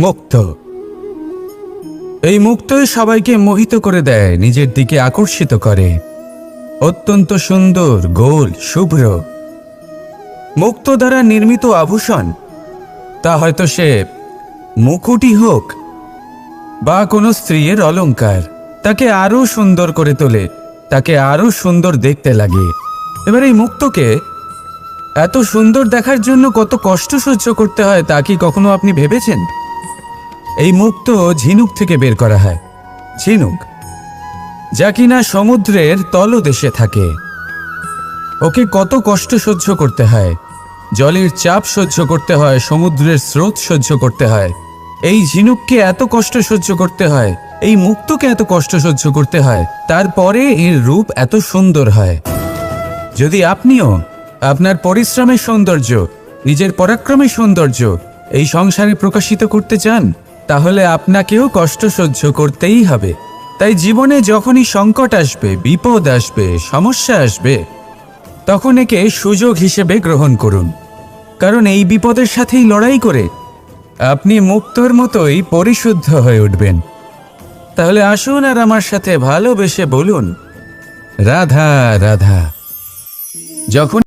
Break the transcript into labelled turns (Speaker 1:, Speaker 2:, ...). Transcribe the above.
Speaker 1: মুক্ত। এই মুক্তই সবাইকে মোহিত করে দেয়, নিজের দিকে আকর্ষিত করে। অত্যন্ত সুন্দর, গোল, শুভ্র। মুক্ত দ্বারা নির্মিত আভূষণ, তা হয়তো সে মুকুটই হোক বা কোনো স্ত্রীর অলংকার, তাকে আরো সুন্দর করে তোলে, তাকে আরো সুন্দর দেখতে লাগে। এবার এই মুক্তকে এত সুন্দর দেখার জন্য কত কষ্ট সহ্য করতে হয় তা কি কখনো আপনি ভেবেছেন? এই মুক্ত ঝিনুক থেকে বের করা হয়। ঝিনুক, যা কিনা সমুদ্রের তলদেশে থাকে। ওকে কত কষ্ট সহ্য করতে হয়, জলের চাপ সহ্য করতে হয়, সমুদ্রের স্রোত সহ্য করতে হয়। এই ঝিনুককে এত কষ্ট সহ্য করতে হয়, এই মুক্তকে এত কষ্ট সহ্য করতে হয়, তারপরে এর রূপ এত সুন্দর হয়। যদি আপনিও আপনার পরিশ্রমের সৌন্দর্য, নিজের পরাক্রমের সৌন্দর্য এই সংসারে প্রকাশিত করতে চান, তাহলে আপনাকেও কষ্ট সহ্য করতেই হবে। তাই জীবনে যখনই সংকট আসবে, বিপদ আসবে, সমস্যা আসবে, তখন একে সুযোগ হিসেবে গ্রহণ করুন। কারণ এই বিপদের সাথেই লড়াই করে আপনি মুক্তর মতোই পরিশুদ্ধ হয়ে উঠবেন। তাহলে আসুন আর আমার সাথে ভালোবেসে বলুন, রাধা রাধা। যখন